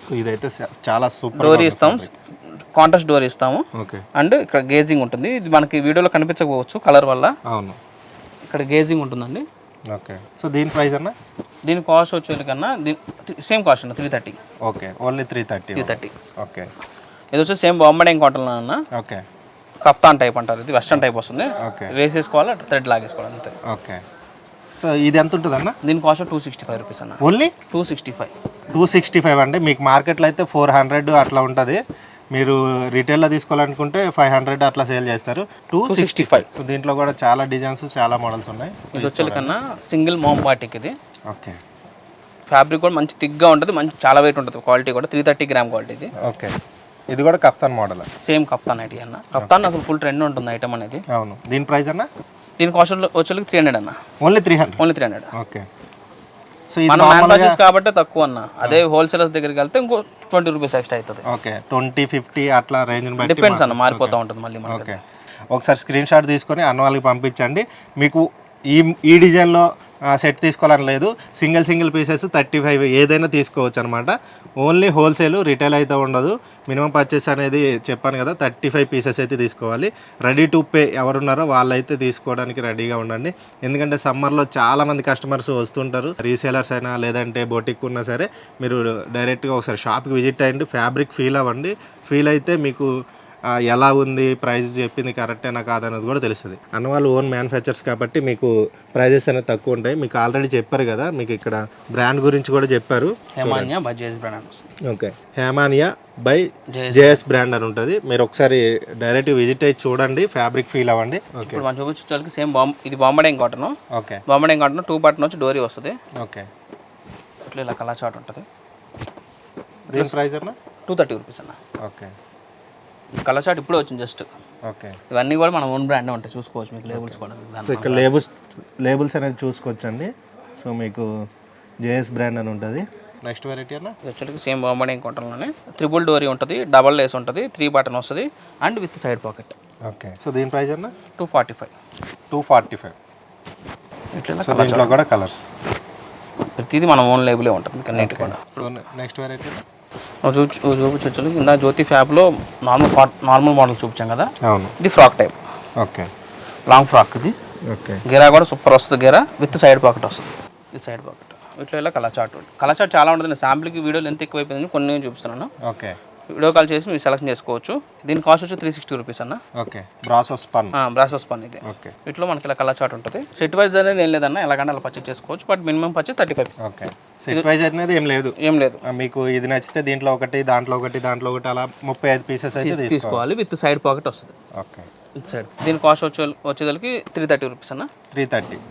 సో ఇదైతే చాలా సూపర్ డోరీ ఇస్తాం, కాంట్రాస్ట్ డోరీ ఇస్తాము. ఓకే. అండ్ ఇక్కడ గేజింగ్ ఉంటుంది. ఇది మనకి వీడియోలో కనిపించకపోవచ్చు కలర్ వల్ల. అవును. ఇక్కడ గేజింగ్ ఉంటుందండి. ఓకే. సో దీని ప్రైస్ అన్న? దీని కాస్ట్ వచ్చేది కన్నా సేమ్ కాస్ట్ అన్న 330. Okay, only 330. ఓకే. ఇది వచ్చి సేమ్ బాంబే కాటన్ అన్న. ఓకే. కఫ్తాన్ టైప్ అంటారు, ఇది వెస్టర్న్ టైప్ వస్తుంది. ఓకే. వేసేసుకోవాలి, థ్రెడ్ లాగేసుకోవాలి అంతే. ఓకే. సో ఇది ఎంత ఉంటుంది అన్న? దీని కాస్ట్ 265 రూపీస్ అన్న. ఓన్లీ 265 అండి. మీకు మార్కెట్లో అయితే 400 అట్లా ఉంటుంది. మీరు రిటైల్లో తీసుకోవాలనుకుంటే 500 అట్లా సేల్ చేస్తారు. 265. సో దీంట్లో కూడా చాలా డిజైన్స్, చాలా మోడల్స్ ఉన్నాయి. ఇది వచ్చే కన్నా సింగిల్ మామ్ బాటిక్ ఇది. ఓకే. ఫ్యాబ్రిక్ కూడా మంచి థిక్గా ఉంటుంది, మంచి చాలా వెయిట్ ఉంటుంది. క్వాలిటీ కూడా 330 గ్రామ్ క్వాలిటీ ఇది. ఓకే. ఇది కూడా kaftan model. Same kaftan IT అన్న. కఫ్తాన్ అసలు ఫుల్ ట్రెండ్ ఉంటుంది ఐటమ్ అనేది. అవును. దీని ప్రైస్ అన్న? దీని కాస్ట్ వచ్చేకి 300 అన్న. ఓన్లీ 300. ఓకే. సో ఇది మనం మ్యానుఫ్యాక్చర్స్ కాబట్టి తక్కువ అన్న. అదే హోల్సేలర్స్ దగ్గరికి వెళ్తే ఇంకో 20 రూపీస్ ఎక్స్ట్రా అవుతుంది. ఓకే. 20-50 అట్లా రేంజ్ బట్టి డిపెండ్స్ అన్న, మారిపోతూ ఉంటుంది మళ్ళీ. ఓకే. ఒకసారి స్క్రీన్ షాట్ తీసుకొని అన్న వాళ్ళకి పంపించండి. మీకు ఈ డిజైన్లో సెట్ తీసుకోవాలని లేదు, సింగిల్ పీసెస్ 35 ఏదైనా తీసుకోవచ్చు అనమాట. ఓన్లీ హోల్సేల్, రిటైల్ అయితే ఉండదు. మినిమం పర్చేస్ అనేది చెప్పాను కదా, 35 పీసెస్ అయితే తీసుకోవాలి. రెడీ టు పే ఎవరున్నారో వాళ్ళైతే తీసుకోవడానికి రెడీగా ఉండండి. ఎందుకంటే సమ్మర్లో చాలామంది కస్టమర్స్ వస్తుంటారు. రీసేలర్స్ అయినా లేదంటే బొటిక్ ఉన్నా సరే మీరు డైరెక్ట్గా ఒకసారి షాప్కి విజిట్ అయ్యండి, ఫ్యాబ్రిక్ ఫీల్ అవ్వండి. ఫీల్ అయితే మీకు ఎలా ఉంది, ప్రైస్ చెప్పింది కరెక్టేనా కాదనేది కూడా తెలుస్తుంది. అన్న వాళ్ళు ఓన్ మ్యానుఫ్యాక్చర్స్ కాబట్టి మీకు ప్రైజెస్ అనేది తక్కువ ఉంటాయి. మీకు ఆల్రెడీ చెప్పారు కదా, మీకు ఇక్కడ బ్రాండ్ గురించి కూడా చెప్పారు. Hemania by JS brand. Okay. Hemania by JS brand అని ఉంటుంది. మీరు ఒకసారి డైరెక్ట్ విజిట్ అయ్యి చూడండి, ఫ్యాబ్రిక్ ఫీల్ అవ్వండి. ఓకే. మనం చూపించడానికి సేమ్ ఇది Bombay cotton. Okay. Bombay cotton 2 button వచ్చి డోరీ వస్తుంది. ఓకే. ఇట్లా ఇలా కలర్ చార్ట్ ఉంటుంది. దీని ప్రైస్ అన్న? 230 రూపీస్ అన్న. ఓకే. కలర్ చార్ట్ ఇప్పుడే వచ్చింది జస్ట్. ఓకే. ఇవన్నీ కూడా మన ఓన్ బ్రాండ్ ఉంటాయి, చూసుకోవచ్చు. మీకు లేబుల్స్ కూడా. సో ఇక్కడ లేబుల్స్ అనేది చూసుకోవచ్చండి. సో మీకు జేఎస్ బ్రాండ్ అని ఉంటుంది. నెక్స్ట్ వెరైటీ అన్న? ఇది వచ్చేసి సేమ్ బాంబే కాటన్లోనే 3 డోరీ ఉంటుంది, డబల్ లేస్ ఉంటుంది, 3 బటన్ వస్తుంది and with side pocket. Okay. So దీని ప్రైస్ అన్న? 245. ఇట్లా సో దీంట్లో కూడా కలర్స్ ప్రతిదీ మన ఓన్ లేబులే ఉంటుంది మీకు అన్నిటి కూడా. సో నెక్స్ట్ వెరైటీ చూపించవచ్చు. ఇందా జ్యోతి ఫ్యాబ్లో నార్మల్ మోడల్ చూపించాం కదా. అవును. ఇది frock type. Okay. Long frock ఇది. ఓకే. గేరా కూడా సూపర్ వస్తుంది. గేరా విత్ సైడ్ పాకెట్ వస్తుంది. ఇది సైడ్ పాకెట్. ఇట్లా ఇలా కలర్ చార్ట్ చాలా ఉంటుంది. శాంపుల్కి వీడియోలు ఎంత ఎక్కువైపోయింది, కొన్ని చూపిస్తున్నాను. ఓకే. వీడియో కాల్ చేసి మీరు సెలెక్ట్ చేసుకోవచ్చు. దీని కాస్ట్ వచ్చి 360 రూపీస్ అన్న. ఓకే. బ్రాసో స్పన్ ఇది. ఓకే. వీటిలో మనకి ఇలా కలర్ చార్ట్ ఉంటుంది. సెట్ వైజ్ అనేది ఏం లేదన్న, ఎలాగంటే అలా పర్చేస్ చేసుకోవచ్చు. But minimum purchase 35. Okay. Set wise అనేది ఏం లేదు. మీకు ఇది నచ్చితే దీంట్లో ఒకటి, దాంట్లో ఒకటి అలా 35 పీసెస్ అయితే తీసుకోవాలి. విత్ సైడ్ పాకెట్ వస్తుంది. ఓకే. With side. దీని కాస్ట్ వచ్చేదానికి 330 రూపీస్ అన్న. 330.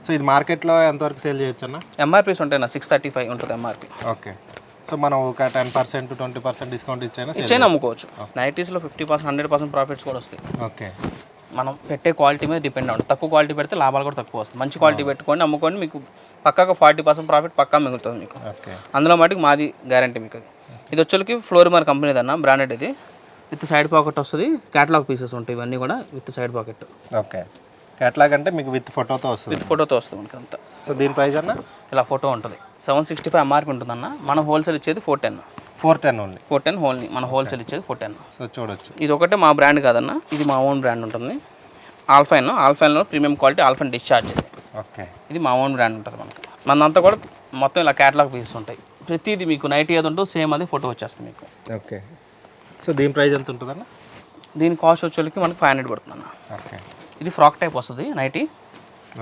సో ఇది మార్కెట్లో ఎంతవరకు సేల్ చేయొచ్చు అన్న? ఎంఆర్పీస్ ఉంటాయి అన్న, 635 ఉంటుంది ఎంఆర్పీ. ఓకే. సో మనం ఒక 10% 20% డిస్కౌంట్ ఇచ్చైనా అమ్ముకోవచ్చు. నైటీస్లో 50%, 100% ప్రాఫిట్స్ కూడా వస్తాయి. ఓకే. మనం పెట్టే క్వాలిటీ మీద డిపెండ్ అవుతుంది. తక్కువ క్వాలిటీ పెడితే లాభాలు కూడా తక్కువ వస్తుంది. మంచి క్వాలిటీ పెట్టుకొని అమ్ముకొని మీకు పక్కాగా 40% ప్రాఫిట్ పక్కా మిగులుతుంది మీకు. ఓకే. అందులో మటుకు మాది గ్యారంటీ మీకు. ఇది వచ్చేకి ఫ్లోరిమర్ కంపెనీది అన్న, బ్రాండెడ్ ఇది. విత్ సైడ్ పాకెట్ వస్తుంది. క్యాటలాగ్ పీసెస్ ఉంటాయి ఇవన్నీ కూడా with side pocket. Okay. Catalogue అంటే మీకు విత్ ఫోటోతో వస్తుంది మనకి అంతా. సో దీని ప్రైస్ అన్న? ఇలా ఫోటో ఉంటుంది. 765 ఎంఆర్పీ ఉంటుంది అన్న. మనం హోల్సేల్ ఇచ్చేది 410 ఓన్లీ. 410 ఓన్లీ. మన హోల్సేల్ ఇచ్చేది 410. సో చూడొచ్చు. ఇది ఒకటే మా బ్రాండ్ కాదన్న, ఇది మా ఓన్ బ్రాండ్ ఉంటుంది. ఆల్ఫైన్లో ప్రీమియం క్వాలిటీ ఆల్ఫైన్ డిశ్చార్జ్ ఇది. ఓకే. ఇది మా ఓన్ బ్రాండ్ ఉంటుంది మనకి. మనంతా కూడా మొత్తం ఇలా క్యాటలాగ్ పీసెస్ ఉంటాయి. ప్రతిది మీకు నైటీ ఏది ఉంటుందో సేమ్ అది ఫోటో వచ్చేస్తుంది మీకు. ఓకే. సో దీని ప్రైస్ ఎంత ఉంటుంది అన్న? దీని కాస్ట్ వచ్చేకి మనకి 500 పడుతుంది అన్న. ఓకే. ఇది ఫ్రాక్ టైప్ వస్తుంది nightie.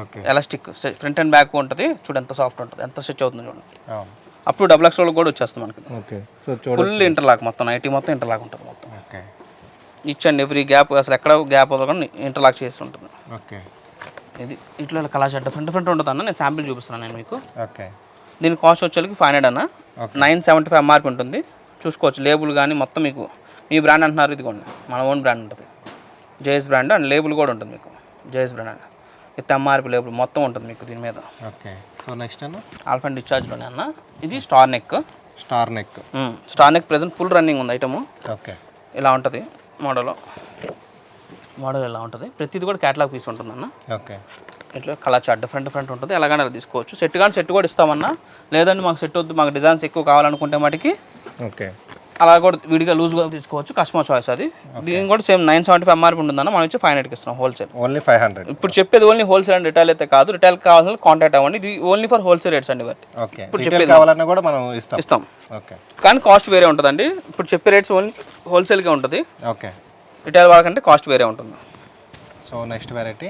Okay. Elastic front and back ఉంటుంది. చూడు ఎంత సాఫ్ట్ ఉంటుంది, ఎంత స్ట్రెచ్ అవుతుంది చూడండి. అవును. అప్పుడు XXL కూడా వచ్చేస్తుంది మనకి. ఓకే. సో ఫుల్ ఇంటర్లాక్ మొత్తం, నైటీ మొత్తం ఇంటర్లాక్ ఉంటుంది మొత్తం. ఓకే. ఇచ్చండి ఎవ్రీ గ్యాప్, అసలు ఎక్కడ గ్యాప్ వదలకుండా ఇంటర్లాక్ చేసి ఉంటుంది. ఓకే. ఇది ఇట్లా కలర్ షర్ట్ ఫ్రంట్ ఉంటుంది అన్న. నేను శాంపిల్ చూపిస్తున్నాను నేను మీకు. ఓకే. దీని కాస్ట్ వచ్చేకి 500 అన్న. 975 ఎంఆర్పీ ఉంటుంది. చూసుకోవచ్చు లేబుల్ కానీ మొత్తం మీకు. మీ బ్రాండ్ అంటున్నారు, ఇదిగోండి మన ఓన్ బ్రాండ్ ఉంటుంది. జేఎస్ బ్రాండ్ అండ్ లేబుల్ కూడా ఉంటుంది మీకు. JS brand and with MRP label మొత్తం ఉంటుంది మీకు దీని మీద. ఓకే. సో నెక్స్ట్ అన్న? ఆల్ఫైన్ డిశ్చార్జ్లోనే అన్న. ఇది star neck. Star neck present full running ఉంది ఐటము. ఓకే. ఇలా ఉంటుంది మోడల్ ఇలా ఉంటుంది. ప్రతిది కూడా క్యాటలాగ్ పీస్ ఉంటుంది అన్న. ఓకే. ఇట్లా కలర్ చార్ట్ డిఫరెంట్ ఉంటుంది. ఎలాగైనా అలా తీసుకోవచ్చు. సెట్ కానీ సెట్ కూడా ఇస్తామన్నా. లేదంటే మాకు సెట్ వద్దు, మాకు డిజైన్స్ ఎక్కువ కావాలనుకుంటే మటుకి ఓకే. అలా కూడా విడిగా లూజ్గా తీసుకోవచ్చు, కస్టమర్ చాయిస్ అది. దీని కూడా సేమ్ 975 ఎంఆర్పి ఉంటుందన్న, మనం వచ్చి 500కి ఇస్తున్నాం హోల్సేల్. ఓన్లీ 500. ఇప్పుడు చెప్పేది ఓన్లీ హోల్సేల్ అండ్ రిటైల్ అయితే కాదు, రిటైల్ కావాల్సిన కాంటాక్ట్ అవ్వండి. ఇది ఓన్లీ ఫర్ హోల్సేల్ రేట్స్ అండి. బట్టి ఓకే, ఇప్పుడు చెప్పేది కావాలన్నా కూడా మనం ఇస్తాం. ఓకే, కానీ కాస్ట్ వేరే ఉంటుందండి. ఇప్పుడు చెప్పే రేట్స్ ఓన్లీ హోల్సేల్గా ఉంటుంది. ఓకే, రిటైల్ వాళ్ళకంటే కాస్ట్ వేరే ఉంటుంది. సో నెక్స్ట్ వెరైటీ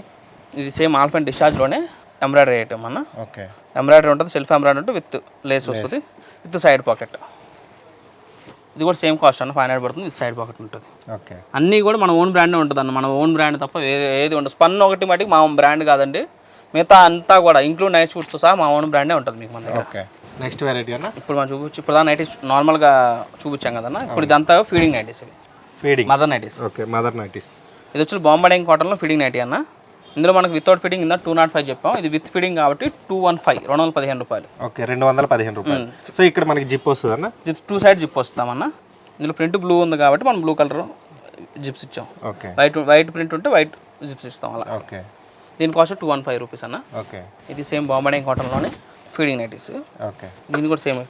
ఇది సేమ్ ఆల్ఫ్ అండ్ డిశ్చార్జ్లోనే ఎంబ్రాయిడరీ ఐటమ్ అన్న. ఓకే, ఎంబ్రాయిడరీ ఉంటుంది, సెల్ఫ్ ఎంబ్రాయిడరీ ఉంటుంది, విత్ లేస్ వస్తుంది, విత్ సైడ్ పాకెట్. ఇది కూడా సేమ్ కాస్ట్ అన్న, 500 పడుతుంది, విత్ సైడ్ పాకెట్ ఉంటుంది. ఓకే, అన్నీ కూడా మన ఓన్ బ్రాండే ఉంటుంది అన్న. మన ఓన్ బ్రాండ్ తప్ప ఏది ఉండదు. స్పన్ ఒకటి మటుకు మా బ్రాండ్ కాదండి, మిగతా అంతా కూడా ఇంక్లూడ్ నైట్ షూట్స్తో సహా మా ఓన్ బ్రాండే ఉంటుంది మీకు మన దగ్గర. ఓకే, నెక్స్ట్ వెరైటీ అన్న. ఇప్పుడు మనం ఇప్పుడు దాని నైటీస్ నార్మల్గా చూపించాం కదన్న. ఇప్పుడు ఇదంతా ఫీడింగ్ నైటీస్, ఇవి feeding mother nighties. Okay, mother nighties. ఇది వచ్చి బాంబే కాటన్లో ఫీడింగ్ నైటీ అన్న. ఇందులో మనకు వితౌట్ ఫీడింగ్ ఇందా 205 చెప్పాం, ఇది విత్ ఫీడింగ్ కాబట్టి 215, 215 రూపాయలు. ఓకే, 215 రూపాయలు. సో ఇక్కడ మనకి జిప్ వస్తుంది అన్న. జిప్స్ 2 సైడ్ జిప్ వస్తామన్న. ఇందులో ప్రింట్ బ్లూ ఉంది కాబట్టి మనం బ్లూ కలర్ జిప్స్ ఇచ్చాం. ఓకే, వైట్ ప్రింట్ ఉంటే వైట్ జిప్స్ ఇస్తాం అలా. ఓకే, దీని కాస్ట్ 215 రూపీస్ అన్న. ఓకే, ఇది సేమ్ బాంబే కాటన్లోనే ఫీడింగ్ నైటీస్. ఓకే, దీని కూడా సేమ్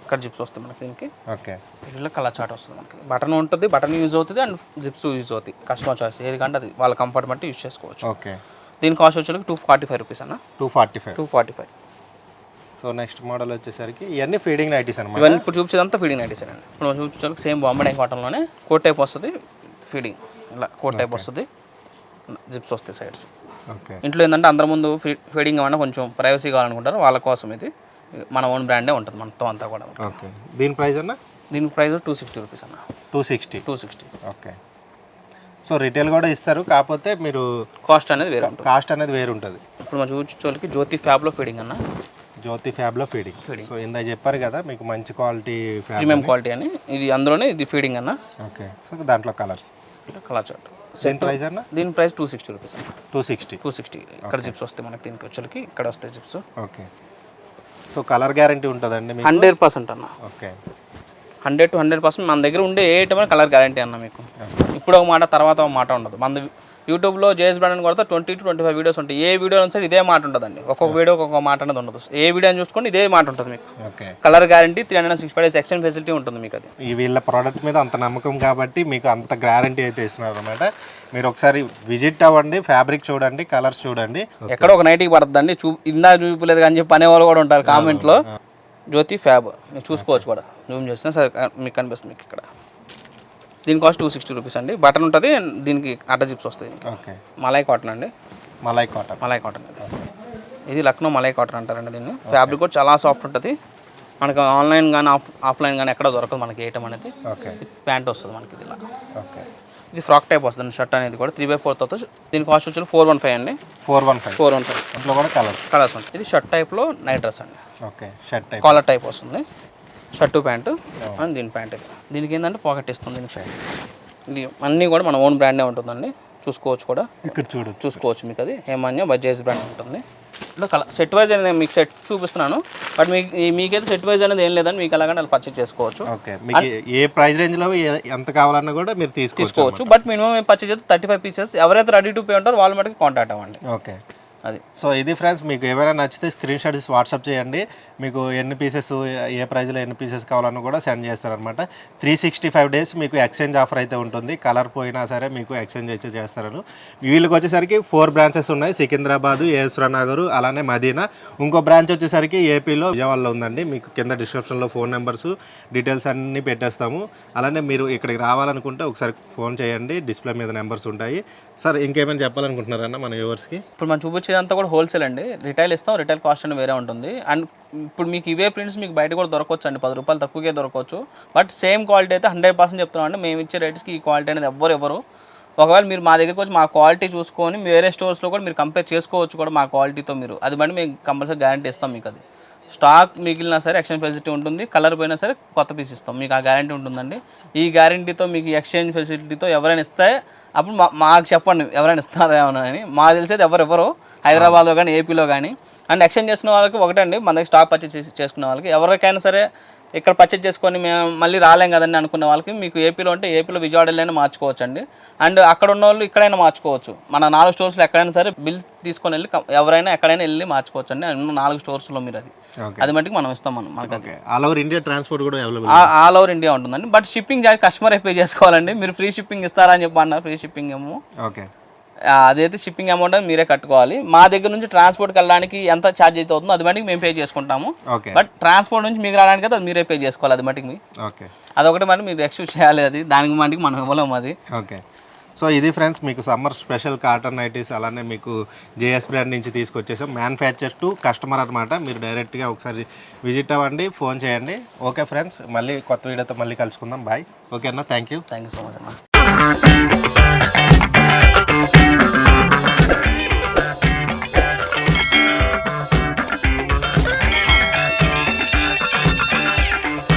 ఇక్కడ జిప్స్ వస్తాయి మనకి. దీనికి ఓకే, వీటిలో కలర్ చార్ట్ వస్తుంది మనకి. బటన్ ఉంటుంది, బటన్ యూజ్ అవుతుంది అండ్ జిప్స్ యూజ్ అవుతాయి. కస్టమర్ చాయిస్ ఏది కంటే అది వాళ్ళ కంఫర్ట్ బట్టి యూజ్ చేసుకోవచ్చు. ఓకే, దీని కాస్ట్ వచ్చేసరికి 245 రూపీస్ అన్న. 245. సో నెక్స్ట్ మోడల్ వచ్చేసరికి ఇవన్నీ ఫీడింగ్ నైటీస్ అనమాట. ఇవన్నీ ఇప్పుడు చూపించేదంతా ఫీడింగ్ నైటీస్ అండి. ఇప్పుడు మనం చూపించేసరికి సేమ్ బాంబే కాటన్లోనే కోట్ టైప్ వస్తుంది, ఫీడింగ్ ఇలా కోట్ టైప్ వస్తుంది, జిప్స్ వస్తాయి సైడ్స్. ఓకే, ఇంట్లో ఏంటంటే అందరి ముందు ఫీడింగ్ ఏమన్నా కొంచెం ప్రైవసీ కావాలనుకుంటారు, వాళ్ళ కోసం ఇది మన ఓన్ బ్రాండే ఉంటుంది మొత్తం అంతా కూడా. ఓకే, దీని ప్రైస్ అన్న. దీని ప్రైస్ 260 రూపీస్ అన్న. 260. ఓకే, సో రిటైల్ కూడా ఇస్తారు, కాకపోతే మీరు కాస్ట్ అనేది వేరే ఉంటుంది. కాస్ట్ అనేది వేరు ఉంటుంది. ఇప్పుడు మనం చూపించే జ్యోతి ఫ్యాబ్లో ఫీడింగ్ అన్న. జ్యోతి ఫ్యాబ్లో ఫీడింగ్. సో ఇందాక చెప్పారు కదా మీకు మంచి క్వాలిటీ ప్రీమియం క్వాలిటీ అని. ఇది అందులోనే ఇది ఫీడింగ్ అన్న. ఓకే, సో దాంట్లో కలర్ చార్ట్. దీని ప్రైస్ అన్న. దీని ప్రైస్ 260 రూపీస్ అన్న. 260. ఇక్కడ జిప్స్ వస్తాయి మనకి. దీనికి వచ్చేకి ఇక్కడ వస్తాయి zips. Okay, so colour guarantee ఉంటుందండి మీకు. 100% అన్న. ఓకే, 100 to 100% మన దగ్గర ఉండే ఏ ఐటమ్ కలర్ గ్యారంటీ అన్న మీకు. ఇప్పుడు ఒక మాట తర్వాత ఒక మాట ఉండదు. మన యూట్యూబ్లో జేఎస్ బ్రాండ్ అని కొడితే 20 to 25 వీడియోస్ ఉంటాయి. ఏ వీడియో సరే ఇదే మాట ఉంటుందండి. ఒక్కొక్క వీడియో ఒక్కొక్క మాట అనేది ఉండదు. ఏ వీడియోని చూసుకొని ఇదే మాట ఉంటుంది మీకు. Okay, colour guarantee 365 days exchange facility ఉంటుంది మీకు. అది ఈ వీళ్ళ ప్రోడక్ట్ మీద అంత నమ్మకం కాబట్టి మీకు అంత గ్యారంటీ అయితే ఇస్తున్నారు అనమాట. మీరు ఒకసారి విజిట్ అవ్వండి, ఫ్యాబ్రిక్ చూడండి, కలర్స్ చూడండి. ఎక్కడ ఒక నైట్కి పడుతుందండి. ఇందా చూపలేదు కానీ చెప్పి అనేవాళ్ళు కూడా ఉంటారు కామెంట్లో. జ్యోతి ఫ్యాబ్ మీరు చూసుకోవచ్చు కూడా, జూమ్ చేసినా సరే మీకు కనిపిస్తుంది మీకు ఇక్కడ. దీని కాస్ట్ 260 రూపీస్ అండి. బటన్ ఉంటుంది, దీనికి అడ్డ జిప్స్ వస్తాయి. ఓకే, మలై కాటన్ అండి. మలై కాటన్. ఇది లక్నో మలై కాటన్ అంటారండి దీన్ని. ఫ్యాబ్రిక్ కూడా చాలా సాఫ్ట్ ఉంటుంది. మనకు ఆన్లైన్ కానీ ఆఫ్లైన్ కానీ ఎక్కడ దొరకదు మనకి ఐటమ్ అనేది. ఓకే, ప్యాంట్ వస్తుంది మనకి ఇది ఇలా. ఓకే, ఇది ఫ్రాక్ టైప్ వస్తుంది షర్ట్ అనేది కూడా 3/4 అవుతుంది. దీని కాస్ట్ వచ్చి 415 అండి. 415. ఇంట్లో కూడా కలర్స్ ఉంటాయి. ఇది షర్ట్ టైప్లో నైట్ డ్రెస్ అండి. Okay, shirt type collar type వస్తుంది. షర్టు ప్యాంటు అండ్ దీని ప్యాంట్. ఇది దీనికి ఏంటంటే పాకెట్ ఇస్తుంది దీనికి సైడ్. ఇది అన్నీ కూడా మన ఓన్ బ్రాండే ఉంటుందండి. చూసుకోవచ్చు కూడా, ఇక్కడ చూసుకోవచ్చు మీకు. అది హేమాన్య బజాజ్ బ్రాండ్ ఉంటుంది. ఇట్లా సెట్ వైజ్ అనేది మీకు సెట్ చూపిస్తున్నాను. బట్ మీకైతే సెట్ వైజ్ అనేది ఏం లేదని మీకు అలాగంటే వాళ్ళు పర్చేజ్ చేసుకోవచ్చు. ఓకే, మీకు ఏ ప్రైస్ రేంజ్లో ఎంత కావాలన్నా కూడా మీరు తీసుకోవచ్చు. బట్ మినిమం పర్చేజ్ అయితే 35 pieces. ఎవరైతే రెడీ టు పే ఉంటారో వాళ్ళ మటుకు కాంటాక్ట్ అవ్వండి. ఓకే, అది. సో ఇది ఫ్రెండ్స్, మీకు ఏమైనా నచ్చితే స్క్రీన్ షాట్స్ వాట్సాప్ చేయండి. మీకు ఎన్ని పీసెస్, ఏ ప్రైస్లో ఎన్ని పీసెస్ కావాలన్నా కూడా సెండ్ చేస్తారనమాట. 365 days మీకు ఎక్స్చేంజ్ ఆఫర్ అయితే ఉంటుంది. కలర్ పోయినా సరే మీకు ఎక్స్చేంజ్ అయితే చేస్తారు. వీళ్ళకి వచ్చేసరికి 4 branches ఉన్నాయి. సికింద్రాబాద్, ఏఎస్ఆర్ నగర్, అలానే మదీనా. ఇంకో బ్రాంచ్ వచ్చేసరికి ఏపీలో విజయవాడలో ఉందండి. మీకు కింద డిస్క్రిప్షన్లో ఫోన్ నెంబర్స్ డీటెయిల్స్ అన్నీ పెట్టేస్తాము. అలానే మీరు ఇక్కడికి రావాలనుకుంటే ఒకసారి ఫోన్ చేయండి, డిస్ప్లే మీద నెంబర్స్ ఉంటాయి. సార్ ఇంకేమైనా చెప్పాలనుకుంటున్నారన్న మన వ్యూవర్స్కి? ఇప్పుడు మనం చూపించేదంతా కూడా హోల్సేల్ అండి. రిటైల్ ఇస్తాం, రిటైల్ కాస్ట్ అనేది వేరే ఉంటుంది. అండ్ ఇప్పుడు మీకు ఇవే ప్రింట్స్ మీకు బయట కూడా దొరకవచ్చు అండి. 10 రూపాయలు తక్కువకే దొరకవచ్చు. బట్ సేమ్ క్వాలిటీ అయితే 100% చెప్తున్నాం అండి. మేము ఇచ్చే రేట్స్కి ఈ క్వాలిటీ అనేది ఎవరు ఒకవేళ మీరు మా దగ్గరికి వచ్చి మా క్వాలిటీ చూసుకొని వేరే స్టోర్స్లో కూడా మీరు కంపేర్ చేసుకోవచ్చు కూడా మా క్వాలిటీతో మీరు. అది బట్టి మేము కంపల్సరీ గ్యారంటీ ఇస్తాం మీకు. అది స్టాక్ మిగిలినా సరే ఎక్స్చేంజ్ ఫెసిలిటీ ఉంటుంది. కలర్ పోయినా సరే కొత్త పీస్ ఇస్తాం మీకు. ఆ గ్యారంటీ ఉంటుందండి. ఈ గ్యారంటీతో మీకు ఎక్స్చేంజ్ ఫెసిలిటీతో ఎవరైనా ఇస్తే అప్పుడు మాకు చెప్పండి ఎవరైనా ఇస్తారేమోనని. మాకు తెలిసేది ఎవరు హైదరాబాద్లో కానీ ఏపీలో కానీ. అండ్ ఎక్స్చేంజ్ చేసిన వాళ్ళకి ఒకటండి, మన దగ్గర స్టాక్ పర్చేస్ చేసుకునే వాళ్ళకి ఎవరికైనా సరే ఇక్కడ పర్చేజ్ చేసుకొని మేము మళ్ళీ రాలేం కదండి అనుకునే వాళ్ళకి మీకు ఏపీలో ఉంటే ఏపీలో విజయవాడలోనే మార్చుకోవచ్చు అండి. అండ్ అక్కడ ఉన్న వాళ్ళు ఇక్కడైనా మార్చుకోవచ్చు. మన 4 స్టోర్స్లో ఎక్కడైనా సరే బిల్ తీసుకొని వెళ్ళి ఎవరైనా ఎక్కడైనా వెళ్ళి మార్చుకోవచ్చు అండి. 4 స్టోర్స్లో మీరు అది మటుకు మనం ఇస్తాం. మనకి ఆల్ ఓవర్ ఇండియా ట్రాన్స్పోర్ట్ కూడా అవైలబుల్, ఆల్ ఓవర్ ఇండియా ఉంటుందండి. But shipping charge customer pay చేసుకోవాలండి. మీరు ఫ్రీ షిప్పింగ్ ఇస్తారా అని చెప్పి అన్నారు. ఫ్రీ షిప్పింగ్ ఏమో ఓకే, అదైతే షిప్పింగ్ అమౌంట్ అని మీరే కట్టుకోవాలి. మా దగ్గర నుంచి ట్రాన్స్పోర్ట్కి వెళ్ళడానికి ఎంత ఛార్జ్ అయితే అవుతుందో అది మటుకు మేము పే చేసుకుంటాము. బట్ ట్రాన్స్పోర్ట్ నుంచి మీకు రావడానికి అయితే అది మీరే పే చేసుకోవాలి. అది మటుకు ఓకే, అదొకటి మటుకు మీరు ఎక్స్క్యూజ్ చేయాలి. అది దానికి మటుకు మనం ఇవ్వలేము అది. ఓకే. సో ఇది ఫ్రెండ్స్ మీకు సమ్మర్ స్పెషల్ కాటన్ నైటీస్ అలానే మీకు జేఎస్ బ్రాండ్ నుంచి తీసుకొచ్చేసాం. మ్యానుఫ్యాక్చర్ టు కస్టమర్ అనమాట. మీరు డైరెక్ట్గా ఒకసారి విజిట్ అవ్వండి, ఫోన్ చేయండి. ఓకే ఫ్రెండ్స్, మళ్ళీ కొత్త వీడియోతో మళ్ళీ కలుసుకుందాం. బాయ్. ఓకే అన్న, థ్యాంక్ యూ సో మచ్ అన్న.